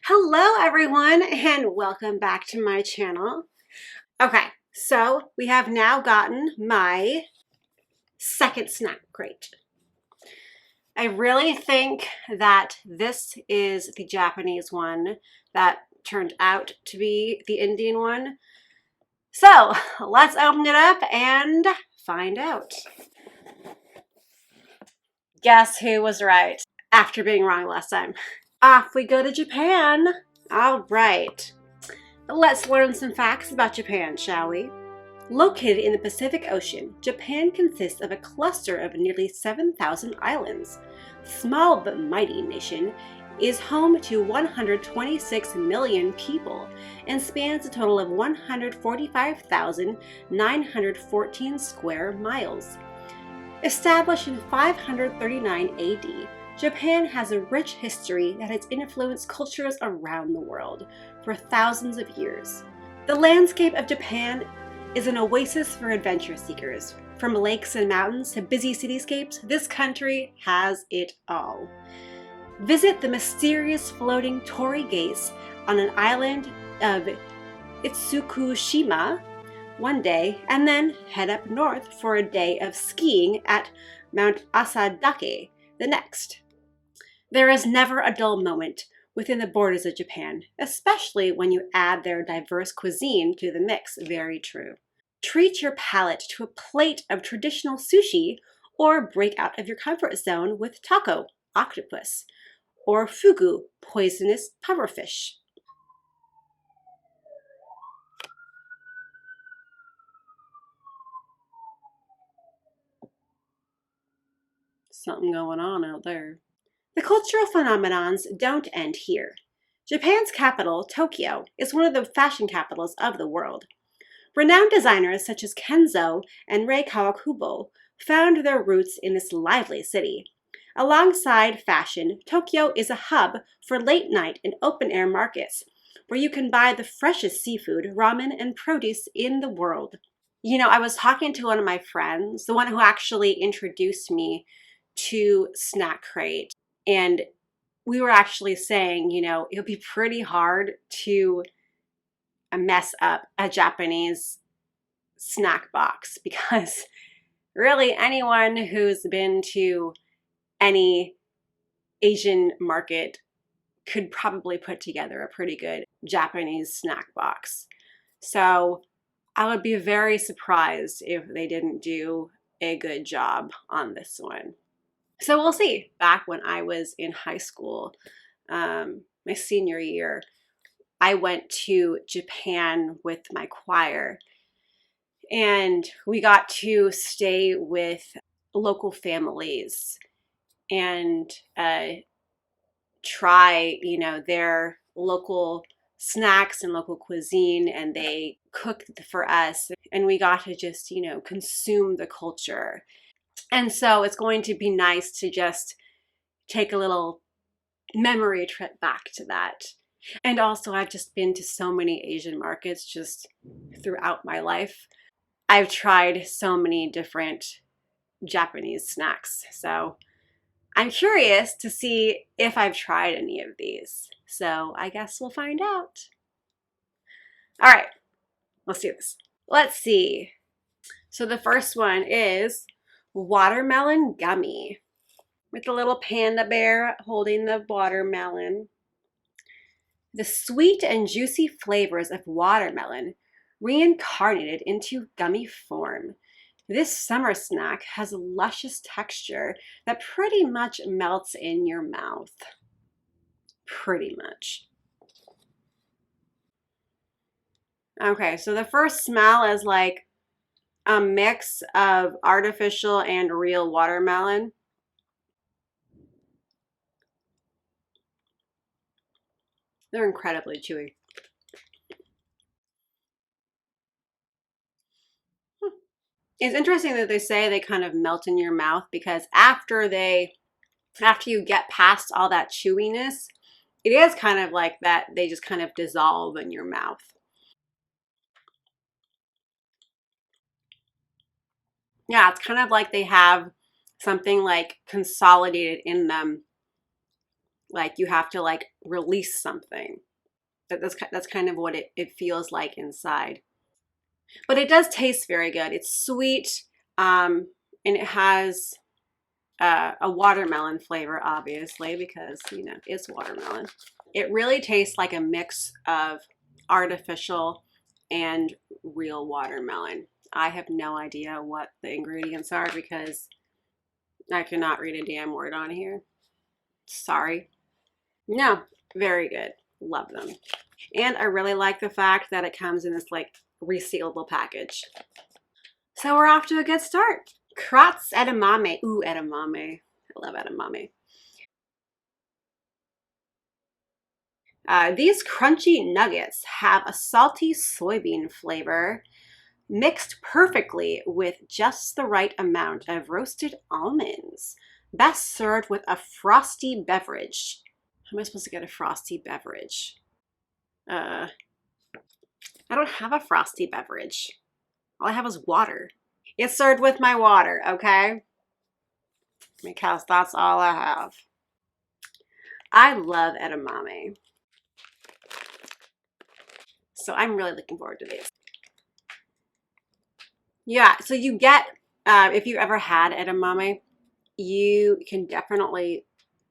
Hello everyone and welcome back to my channel. Okay, so we have now gotten my second snack crate. I really think that this is the Japanese one that turned out to be the Indian one. So let's open it up and find out. Guess who was right after being wrong last time? Off we go to Japan. All right. Let's learn some facts about Japan, shall we? Located in the Pacific Ocean, Japan consists of a cluster of nearly 7,000 islands. Small but mighty nation is home to 126 million people and spans a total of 145,914 square miles. Established in 539 AD, Japan has a rich history that has influenced cultures around the world for thousands of years. The landscape of Japan is an oasis for adventure seekers. From lakes and mountains to busy cityscapes, this country has it all. Visit the mysterious floating torii gates on an island of Itsukushima one day, and then head up north for a day of skiing at Mount Asadake the next. There is never a dull moment within the borders of Japan, especially when you add their diverse cuisine to the mix. Very true. Treat your palate to a plate of traditional sushi, or break out of your comfort zone with taco, octopus, or fugu, poisonous pufferfish. Something going on out there. The cultural phenomenons don't end here. Japan's capital, Tokyo, is one of the fashion capitals of the world. Renowned designers such as Kenzo and Rei Kawakubo found their roots in this lively city. Alongside fashion, Tokyo is a hub for late-night and open-air markets, where you can buy the freshest seafood, ramen, and produce in the world. You know, I was talking to one of my friends, the one who actually introduced me to Snackcrate, and we were actually saying, you know, it would be pretty hard to mess up a Japanese snack box, because really anyone who's been to any Asian market could probably put together a pretty good Japanese snack box. So I would be very surprised if they didn't do a good job on this one. So we'll see. Back when I was in high school, my senior year, I went to Japan with my choir, and we got to stay with local families and try, you know, their local snacks and local cuisine, and they cooked for us, and we got to just, you know, consume the culture. And so it's going to be nice to just take a little memory trip back to that. And also, I've just been to so many Asian markets just throughout my life. I've tried so many different Japanese snacks. So I'm curious to see if I've tried any of these. So I guess we'll find out. All right, let's do this. Let's see. So the first one is watermelon gummy, with the little panda bear holding the watermelon. The sweet and juicy flavors of watermelon reincarnated into gummy form. This summer snack has a luscious texture that pretty much melts in your mouth. Pretty much. Okay, so the first smell is like a mix of artificial and real watermelon. They're incredibly chewy. It's interesting that they say they kind of melt in your mouth, because after you get past all that chewiness, it is kind of like that they just kind of dissolve in your mouth. Yeah, it's kind of like they have something like consolidated in them like you have to like release something. That's kind of what it feels like inside. But it does taste very good. It's sweet, and it has a watermelon flavor, obviously, because, you know, it's watermelon. It really tastes like a mix of artificial and real watermelon. I have no idea what the ingredients are because I cannot read a damn word on here. Sorry. No, very good. Love them. And I really like the fact that it comes in this like resealable package. So we're off to a good start. Cratz Edamame. Ooh, edamame. I love edamame. These crunchy nuggets have a salty soybean flavor mixed perfectly with just the right amount of roasted almonds. Best served with a frosty beverage. How am I supposed to get a frosty beverage? I don't have a frosty beverage. All I have is water. It's served with my water, okay? Because that's all I have. I love edamame. So I'm really looking forward to these. Yeah, so you get, if you ever had edamame, you can definitely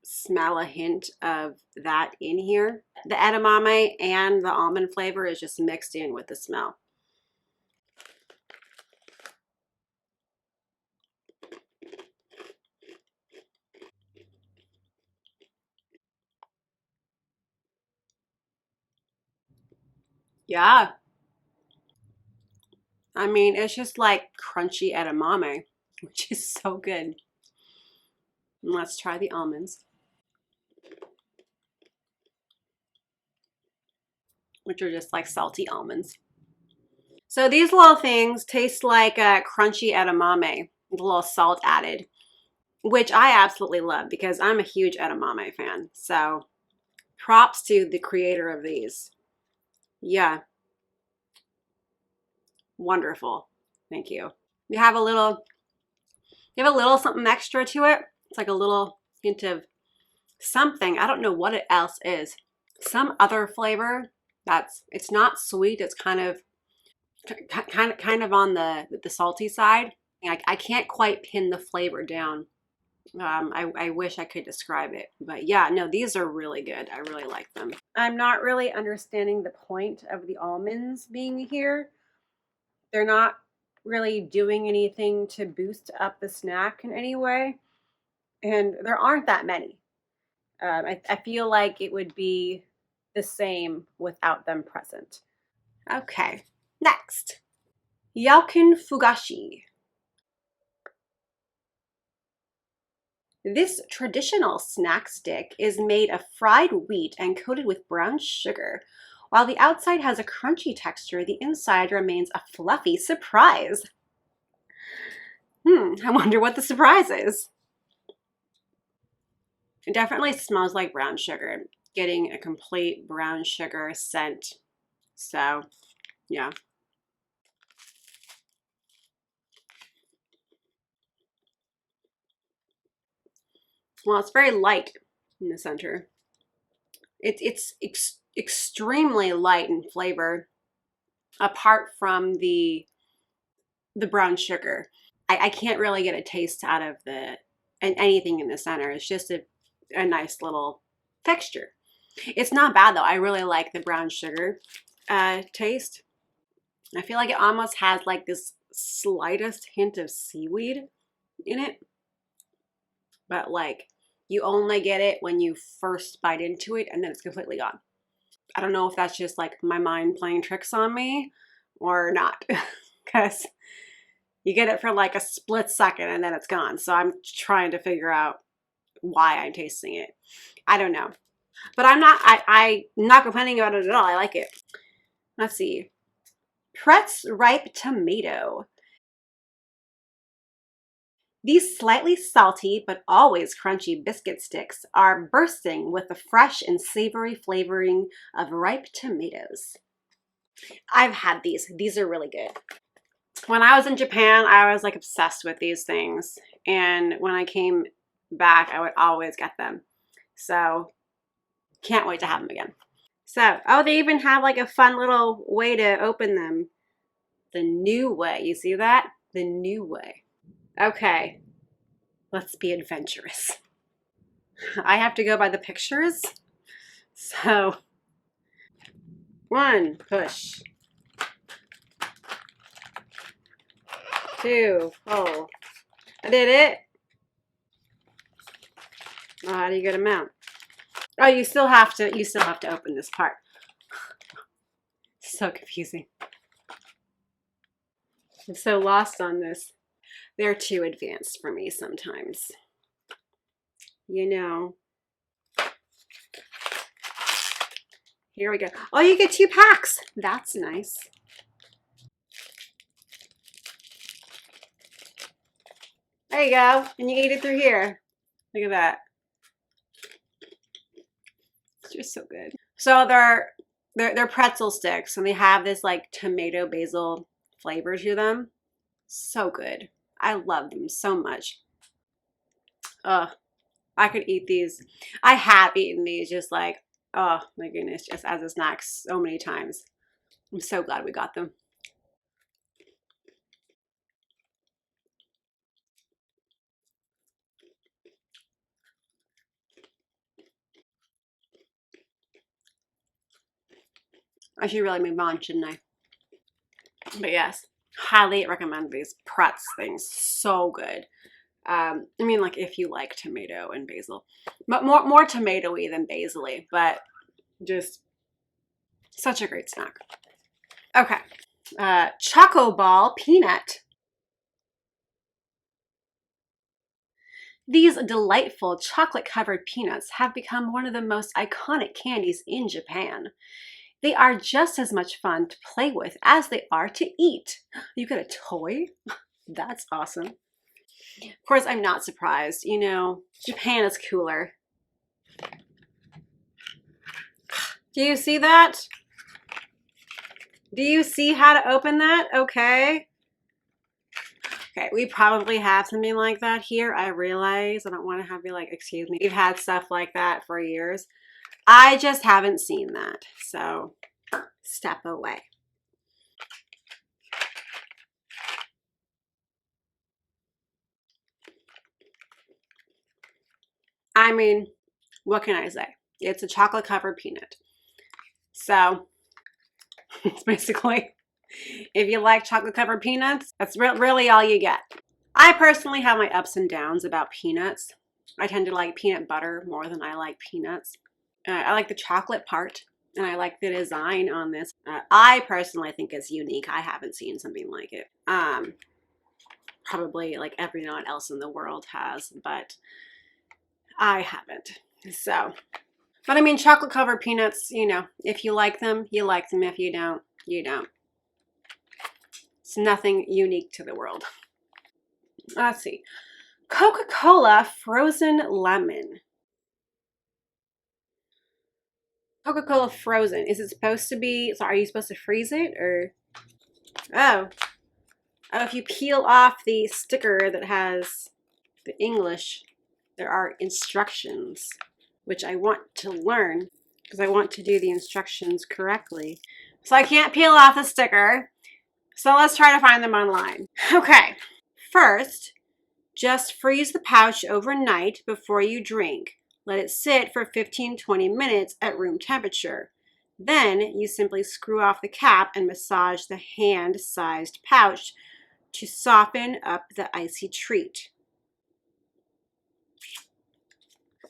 smell a hint of that in here. The edamame and the almond flavor is just mixed in with the smell. Yeah. I mean, it's just like crunchy edamame, which is so good. And let's try the almonds, which are just like salty almonds. So these little things taste like a crunchy edamame with a little salt added, which I absolutely love because I'm a huge edamame fan. So props to the creator of these. Yeah. Wonderful. Thank you. You have a little something extra to it. It's like a little hint of something. I don't know what it else is. Some other flavor it's not sweet. It's kind of on the salty side. I can't quite pin the flavor down. I wish I could describe it, but yeah, no, these are really good. I really like them. I'm not really understanding the point of the almonds being here. They're not really doing anything to boost up the snack in any way, and there aren't that many. I feel like it would be the same without them present. Okay, next. Yaokin Fugashi. This traditional snack stick is made of fried wheat and coated with brown sugar. While the outside has a crunchy texture, the inside remains a fluffy surprise. I wonder what the surprise is. It definitely smells like brown sugar. Getting a complete brown sugar scent. So, yeah. Well, it's very light in the center. It's extremely light in flavor, apart from the brown sugar. I can't really get a taste out of anything in the center. It's just a nice little texture. It's not bad though. I really like the brown sugar taste. I feel like it almost has like this slightest hint of seaweed in it, but like you only get it when you first bite into it and then it's completely gone. I don't know if that's just like my mind playing tricks on me or not, because you get it for like a split second and then it's gone. So I'm trying to figure out why I'm tasting it. I don't know. But I'm not complaining about it at all. I like it. Let's see. Pretz ripe tomato. These slightly salty but always crunchy biscuit sticks are bursting with the fresh and savory flavoring of ripe tomatoes. I've had these. These are really good. When I was in Japan, I was like obsessed with these things. And when I came back, I would always get them. So Can't wait to have them again. So, oh, they even have like a fun little way to open them. The new way. You see that? The new way. Okay. Let's be adventurous. I have to go by the pictures. So, 1, push. 2, pull. I did it. Oh, how do you get them out? Oh, you still have to open this part. So confusing. I'm so lost on this. They're too advanced for me sometimes. You know. Here we go. Oh, you get 2 packs. That's nice. There you go. And you eat it through here. Look at that. It's just so good. So they're pretzel sticks, and they have this like tomato basil flavor to them. So good. I love them so much. I could eat these. I have eaten these just like, oh my goodness, just as a snack so many times. I'm so glad we got them. I should really move on, shouldn't I? But yes, highly recommend these Pretz things. So good. I mean, like if you like tomato and basil, but more tomatoey than basil-y, but just such a great snack. Okay, Chocoball Peanut. These delightful chocolate-covered peanuts have become one of the most iconic candies in Japan. They are just as much fun to play with as they are to eat. You get a toy? That's awesome. Of course, I'm not surprised. You know, Japan is cooler. Do you see that? Do you see how to open that? Okay. Okay, we probably have something like that here. I realize I don't want to have you like, excuse me. We've had stuff like that for years. I just haven't seen that. So step away. I mean, what can I say? It's a chocolate covered peanut. So it's basically, if you like chocolate covered peanuts, that's really all you get. I personally have my ups and downs about peanuts. I tend to like peanut butter more than I like peanuts. I like the chocolate part, and I like the design on this. I personally think it's unique. I haven't seen something like it. Probably like everyone else in the world has, but I haven't. So, but I mean, chocolate covered peanuts, you know, if you like them, you like them. If you don't, you don't. It's nothing unique to the world. Let's see. Coca-Cola frozen lemon. Coca-Cola frozen. Is it supposed to be, so are you supposed to freeze it or? Oh. Oh, if you peel off the sticker that has the English, there are instructions, which I want to learn because I want to do the instructions correctly. So I can't peel off the sticker. So let's try to find them online. Okay. First, just freeze the pouch overnight before you drink. Let it sit for 15-20 minutes at room temperature. Then you simply screw off the cap and massage the hand-sized pouch to soften up the icy treat.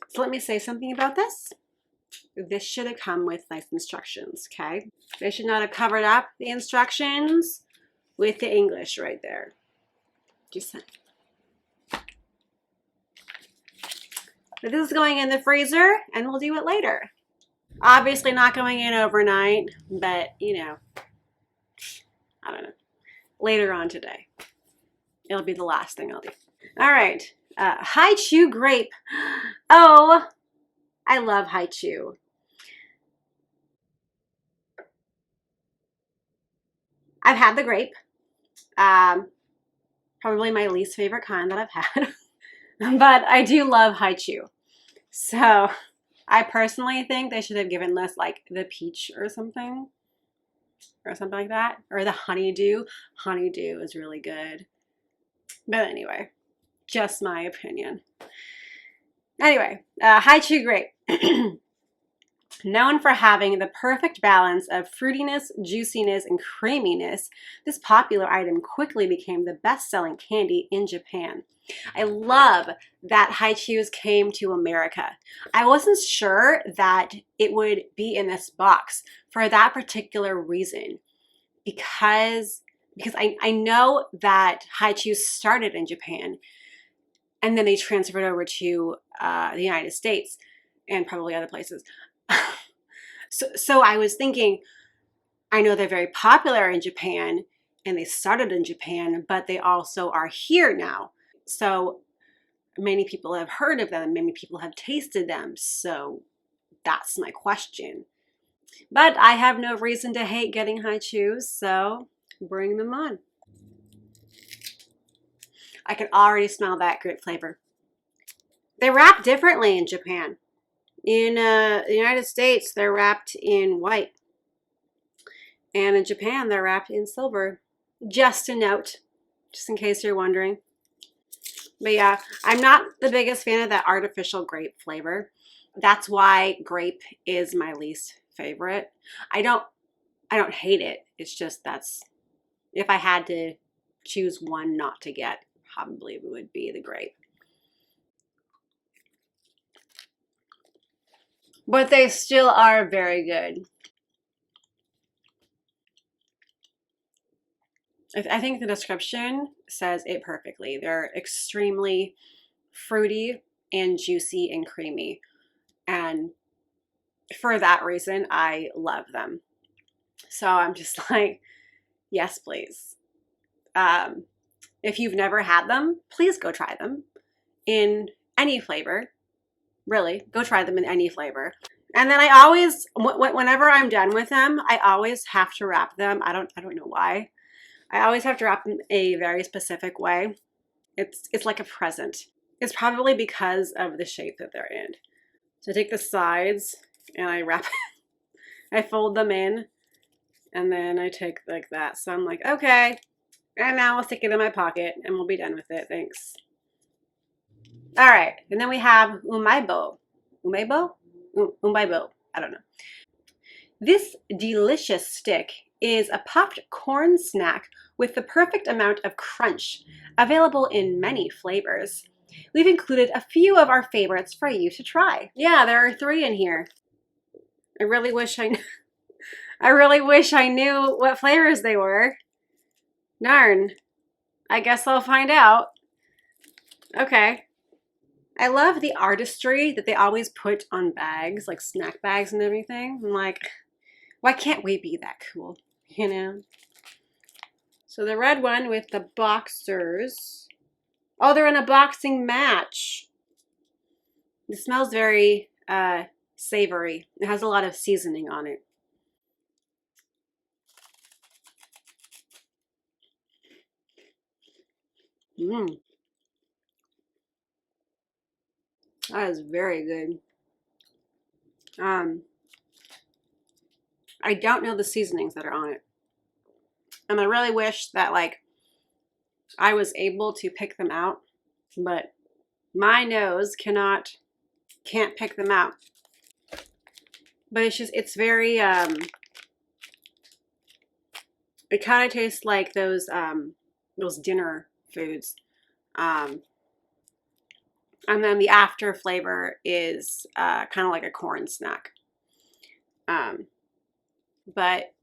So let me say something about this. This should have come with nice instructions, okay? They should not have covered up the instructions with the English right there. Just saying. But this is going in the freezer, and we'll do it later. Obviously not going in overnight, but, you know, I don't know. Later on today. It'll be the last thing I'll do. All right. Haichu grape. Oh, I love haichu. I've had the grape. Probably my least favorite kind that I've had. But I do love haichu. So I personally think they should have given less like the peach or something like that. Or the honeydew. Honeydew is really good. But anyway, just my opinion. Anyway, Haichu grape. Known for having the perfect balance of fruitiness, juiciness, and creaminess, this popular item quickly became the best-selling candy in Japan. I love that Haichus came to America. I wasn't sure that it would be in this box for that particular reason, because I know that Haichus started in Japan and then they transferred over to the United States and probably other places. So I was thinking, I know they're very popular in Japan and they started in Japan, but they also are here now. So many people have heard of them, many people have tasted them. So that's my question. But I have no reason to hate getting Haichus, so bring them on. I can already smell that grape flavor. They wrap differently in Japan. In the United States, they're wrapped in white. And in Japan, they're wrapped in silver. Just a note, just in case you're wondering. But yeah, I'm not the biggest fan of that artificial grape flavor. That's why grape is my least favorite. I don't hate it. It's just that's, if I had to choose one not to get, probably would be the grape. But they still are very good. I think the description says it perfectly. They're extremely fruity and juicy and creamy. And for that reason, I love them. So I'm just like, yes, please. If you've never had them, please go try them in any flavor. Really, go try them in any flavor. And then I always, whenever I'm done with them, I always have to wrap them. I don't know why. I always have to wrap them a very specific way. It's like a present. It's probably because of the shape that they're in. So I take the sides and I wrap I fold them in, and then I take like that. So I'm like, okay, and now I'll stick it in my pocket and we'll be done with it. Thanks. All right, and then we have Umaibo. Umaibo? Umaibo. I don't know. This delicious stick is a puffed corn snack with the perfect amount of crunch, available in many flavors. We've included a few of our favorites for you to try. Yeah, there are 3 in here. I really wish I knew what flavors they were. Darn. I guess I'll find out. Okay. I love the artistry that they always put on bags, like snack bags and everything. I'm like, why can't we be that cool, you know? So the red one with the boxers. Oh, they're in a boxing match. It smells very savory. It has a lot of seasoning on it. Mmm. That is very good. I don't know the seasonings that are on it. And I really wish that like I was able to pick them out, but my nose can't pick them out. But it's very it kind of tastes like those dinner foods. And then the after flavor is kind of like a corn snack. But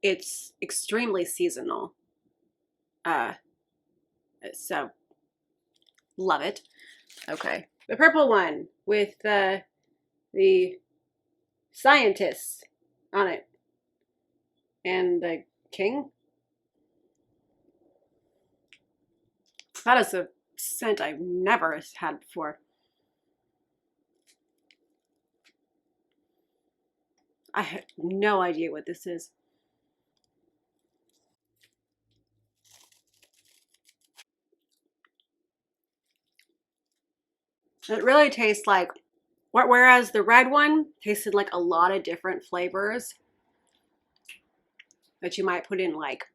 it's extremely seasonal. So love it. Okay. The purple one with the scientists on it. And the king. That is a scent I've never had before. I have no idea what this is. It really tastes like Whereas the red one tasted like a lot of different flavors that you might put in like,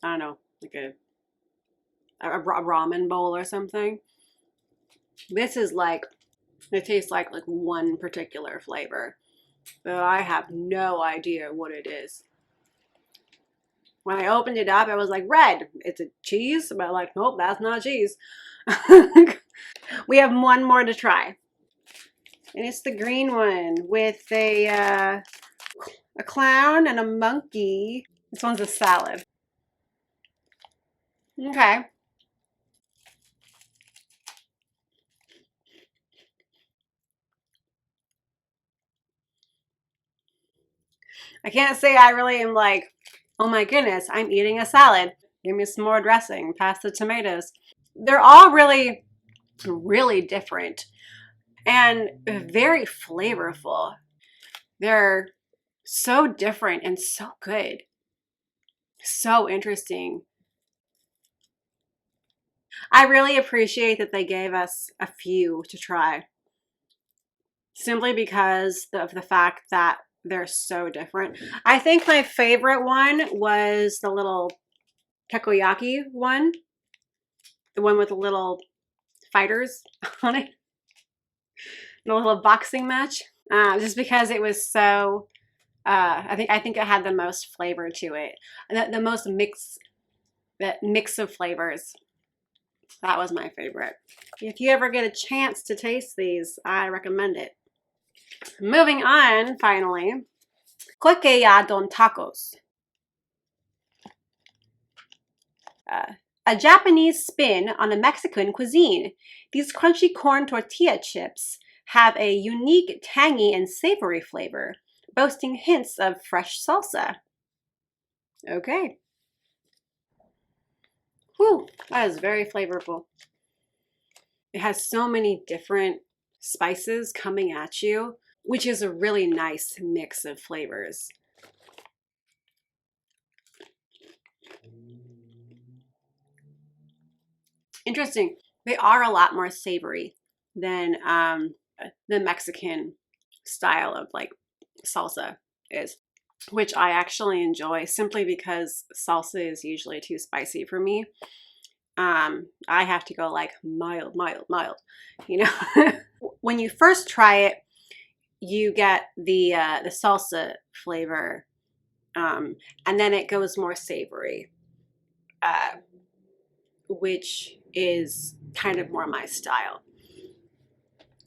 I don't know, like a ramen bowl or something. This is like, it tastes like one particular flavor, but I have no idea what it is. When I opened it up, I was like, red, it's a cheese? But like, nope, that's not cheese. We have one more to try. And it's the green one with a clown and a monkey. This one's a salad. Okay. I can't say I really am like, oh my goodness, I'm eating a salad. Give me some more dressing, pass the tomatoes. They're all really, really different and very flavorful. They're so different and so good. So interesting. I really appreciate that they gave us a few to try. Simply because of the fact that they're so different. I think my favorite one was the little takoyaki one. The one with the little fighters on it. The little boxing match. Just because it was so, I think it had the most flavor to it. And the most mix of flavors. That was my favorite. If you ever get a chance to taste these, I recommend it. Moving on, finally, Koikeya don tacos. A Japanese spin on a Mexican cuisine. These crunchy corn tortilla chips have a unique, tangy, and savory flavor, boasting hints of fresh salsa. Okay. Whew, that is very flavorful. It has so many different spices coming at you, which is a really nice mix of flavors. Interesting. They are a lot more savory than the Mexican style of like salsa is, which I actually enjoy simply because salsa is usually too spicy for me. I have to go like mild, mild, mild, you know. When you first try it, you get the salsa flavor, and then it goes more savory, which is kind of more my style.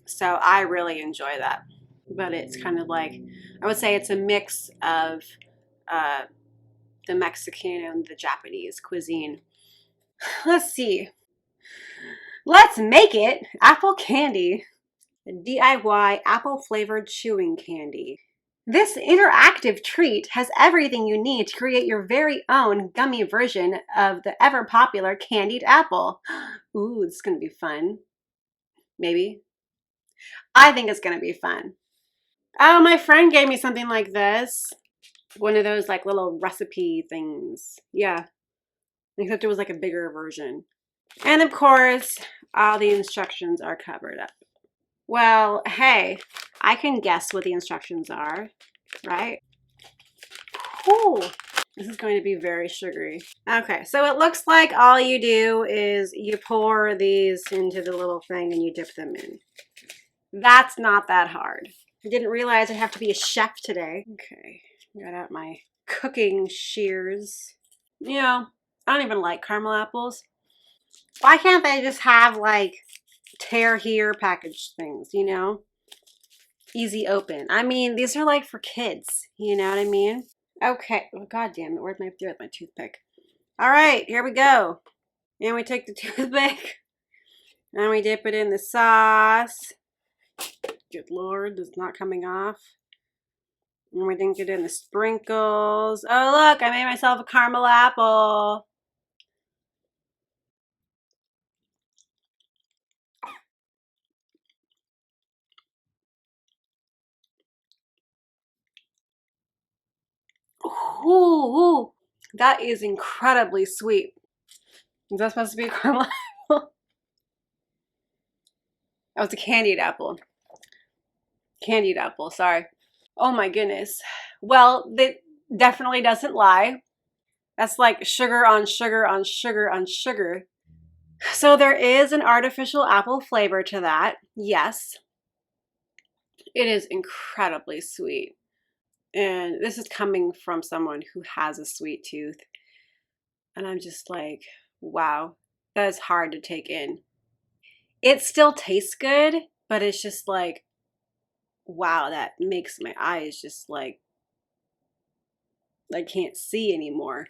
So I really enjoy that. But it's kind of like, I would say it's a mix of the Mexican and the Japanese cuisine. Let's see. Let's make it apple candy. A DIY apple flavored chewing candy. This interactive treat has everything you need to create your very own gummy version of the ever popular candied apple. Ooh, it's gonna be fun. Maybe. I think it's gonna be fun. Oh, my friend gave me something like this. One of those like little recipe things. Yeah. Except it was like a bigger version. And of course, all the instructions are covered up. Well, hey, I can guess what the instructions are, right? Ooh, this is going to be very sugary. Okay, so it looks like all you do is you pour these into the little thing and you dip them in. That's not that hard. I didn't realize I have to be a chef today. Okay, got out my cooking shears. You know, I don't even like caramel apples. Why can't they just have like tear here packaged things, you know? Easy open. I mean, these are like for kids, you know what I mean? Okay, well, God damn it, where'd my toothpick? All right, here we go. And we take the toothpick and we dip it in the sauce. Good Lord, it's not coming off. And we dink it in the sprinkles. Oh, look, I made myself a caramel apple. Ooh, that is incredibly sweet. Is that supposed to be a caramel apple? Oh, it's a candied apple. Candied apple, sorry. Oh my goodness. Well, that definitely doesn't lie. That's like sugar on sugar on sugar on sugar. So there is an artificial apple flavor to that. Yes. It is incredibly sweet. And this is coming from someone who has a sweet tooth. And I'm just like, wow, that is hard to take in. It still tastes good, but it's just like, wow, that makes my eyes just like, I can't see anymore.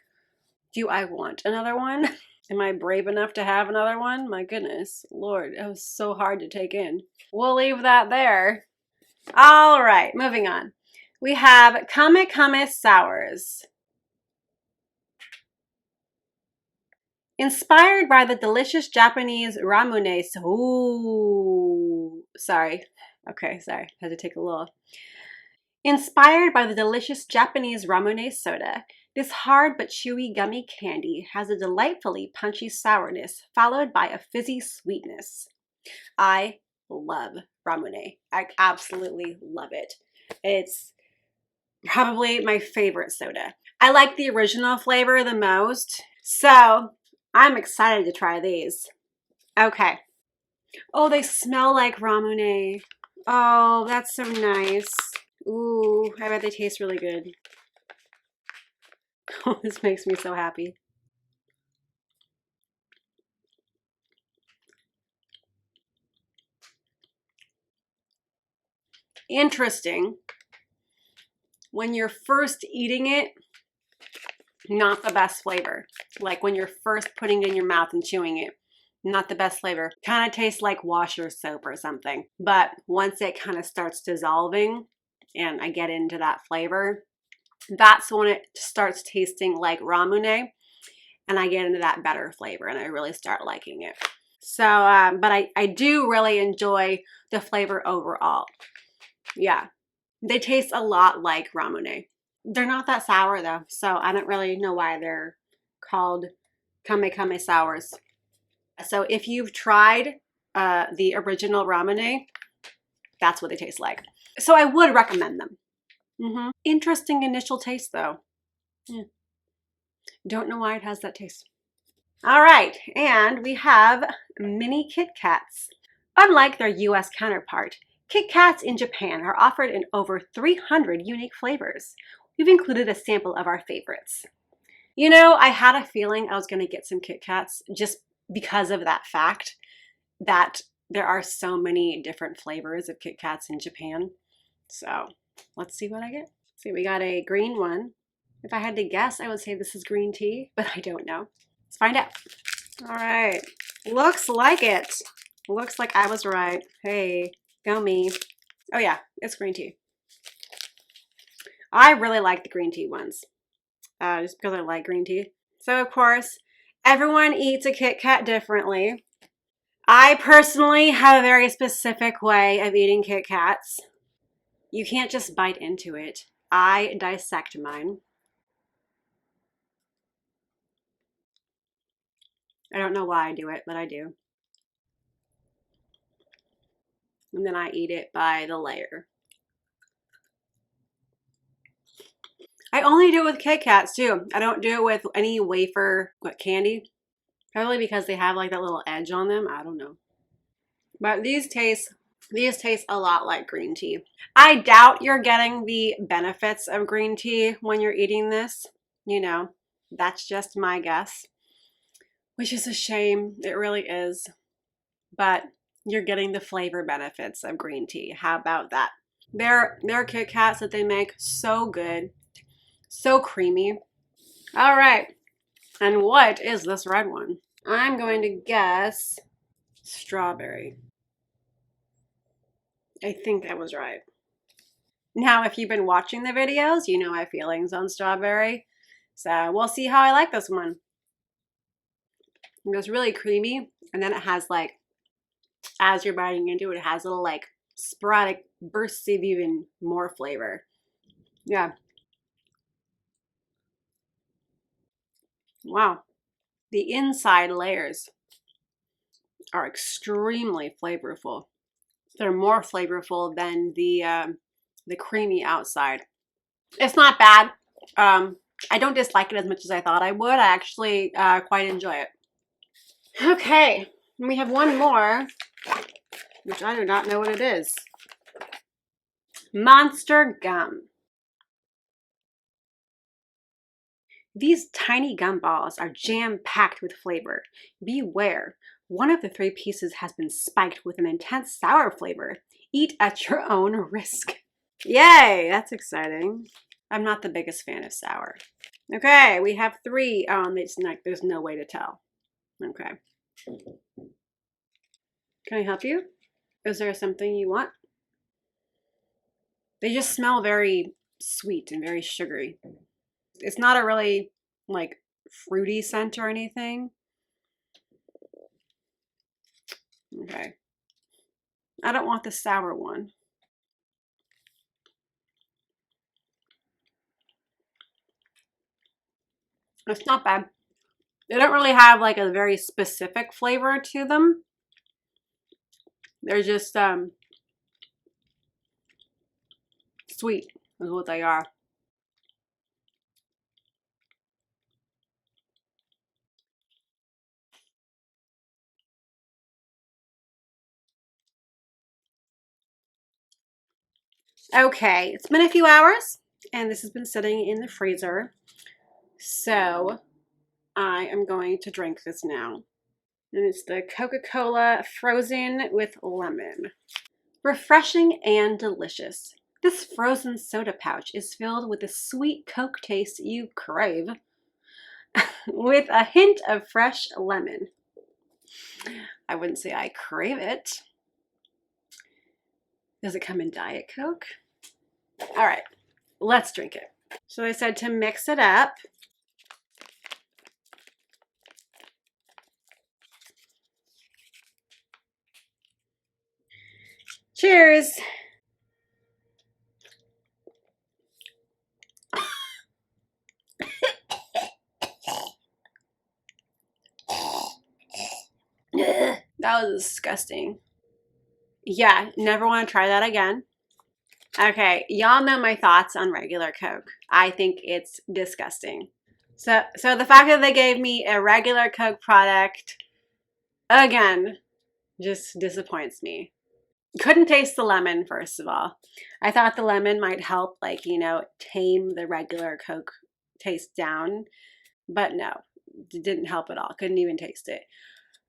Do I want another one? Am I brave enough to have another one? My goodness, Lord, it was so hard to take in. We'll leave that there. All right, moving on. We have Kame Sours. Inspired by the delicious Japanese Ramune. Ooh, sorry. Okay, sorry. Had to take a little. Inspired by the delicious Japanese Ramune soda, this hard but chewy gummy candy has a delightfully punchy sourness followed by a fizzy sweetness. I love Ramune. I absolutely love it. It's probably my favorite soda. I like the original flavor the most, so I'm excited to try these. Okay. Oh, they smell like Ramune. Oh, that's so nice. Ooh, I bet they taste really good. Oh, this makes me so happy. Interesting. When you're first eating it, not the best flavor. Like when you're first putting it in your mouth and chewing it, not the best flavor. Kind of tastes like washer soap or something. But once it kind of starts dissolving and I get into that flavor, that's when it starts tasting like Ramune and I get into that better flavor and I really start liking it. So, but I do really enjoy the flavor overall. Yeah, they taste a lot like Ramune. They're not that sour though, so I don't really know why they're called Kame Sours. So if you've tried the original Ramune, that's what they taste like. So I would recommend them. Interesting initial taste though. Yeah. Don't know why it has that taste. All right, and we have mini Kit Kats. Unlike their US counterpart, Kit Kats in Japan are offered in over 300 unique flavors. We've included a sample of our favorites. You know, I had a feeling I was going to get some Kit Kats just because of that fact that there are so many different flavors of Kit Kats in Japan. So let's see what I get. See, we got a green one. If I had to guess, I would say this is green tea, but I don't know. Let's find out. All right, looks like it. Looks like I was right. Hey, Gummy. Oh yeah, it's green tea. I really like the green tea ones, just because I like green tea. So of course, everyone eats a Kit Kat differently. I personally have a very specific way of eating Kit Kats. You can't just bite into it. I dissect mine. I don't know why I do it, but I do. And then I eat it by the layer. I only do it with Kit Kats too. I don't do it with any wafer candy. Probably because they have like that little edge on them. I don't know. But these taste a lot like green tea. I doubt you're getting the benefits of green tea when you're eating this. You know, that's just my guess. Which is a shame. It really is. But you're getting the flavor benefits of green tea. How about that? Their Kit Kats that they make, so good. So creamy. All right. And what is this red one? I'm going to guess strawberry. I think I was right. Now, if you've been watching the videos, you know my feelings on strawberry. So we'll see how I like this one. It was really creamy. And then it has like, as you're biting into it, it has little like sporadic bursts of even more flavor. Yeah. Wow. The inside layers are extremely flavorful. They're more flavorful than the creamy outside. It's not bad. I don't dislike it as much as I thought I would. I actually quite enjoy it. Okay, we have one more, which I do not know what it is. Monster gum. These tiny gumballs are jam-packed with flavor. Beware, one of the 3 pieces has been spiked with an intense sour flavor. Eat at your own risk. Yay, that's exciting. I'm not the biggest fan of sour. Okay, we have 3. It's like there's no way to tell. Okay. Can I help you? Is there something you want? They just smell very sweet and very sugary. It's not a really like fruity scent or anything. Okay. I don't want the sour one. It's not bad. They don't really have like a very specific flavor to them. They're just sweet is what they are. Okay, it's been a few hours and this has been sitting in the freezer. So I am going to drink this now. And it's the Coca-Cola frozen with lemon. Refreshing and delicious. This frozen soda pouch is filled with the sweet Coke taste you crave, with a hint of fresh lemon. I wouldn't say I crave it. Does it come in Diet Coke? All right, let's drink it. So I said to mix it up. Cheers. That was disgusting. Yeah, never want to try that again. Okay, y'all know my thoughts on regular Coke. I think it's disgusting. So the fact that they gave me a regular Coke product, again, just disappoints me. Couldn't taste the lemon, first of all. I thought the lemon might help, like, you know, tame the regular Coke taste down, but no, it didn't help at all. Couldn't even taste it.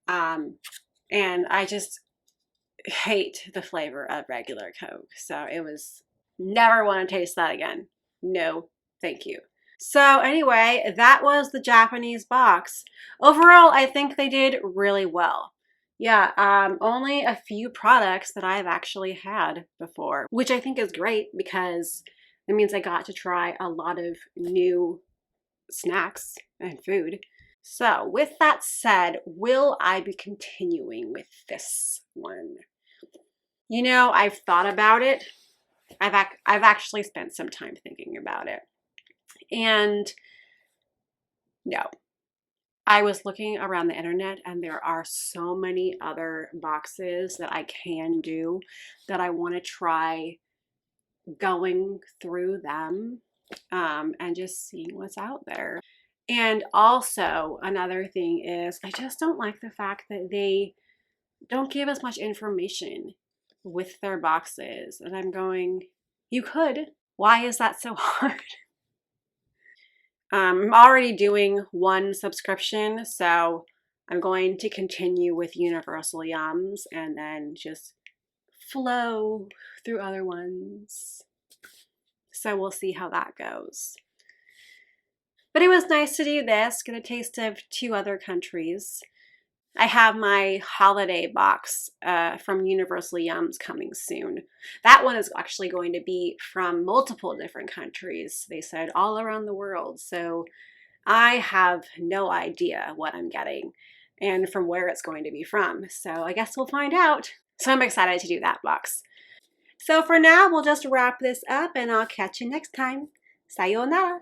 And I just hate the flavor of regular Coke. So it was, never want to taste that again. No, thank you. So anyway, that was the Japanese box. Overall, I think they did really well. Yeah, only a few products that I've actually had before, which I think is great because it means I got to try a lot of new snacks and food. So with that said, will I be continuing with this one? You know, I've thought about it. I've actually spent some time thinking about it. And no, I was looking around the internet and there are so many other boxes that I can do that I want to try going through them and just seeing what's out there. And also another thing is I just don't like the fact that they don't give us much information with their boxes. And I'm going, you could. Why is that so hard? I'm already doing one subscription, so I'm going to continue with Universal Yums and then just flow through other ones. So we'll see how that goes. But it was nice to do this, get a taste of 2 other countries. I have my holiday box from Universal Yums coming soon. That one is actually going to be from multiple different countries. They said all around the world. So I have no idea what I'm getting and from where it's going to be from. So I guess we'll find out. So I'm excited to do that box. So for now, we'll just wrap this up and I'll catch you next time. Sayonara.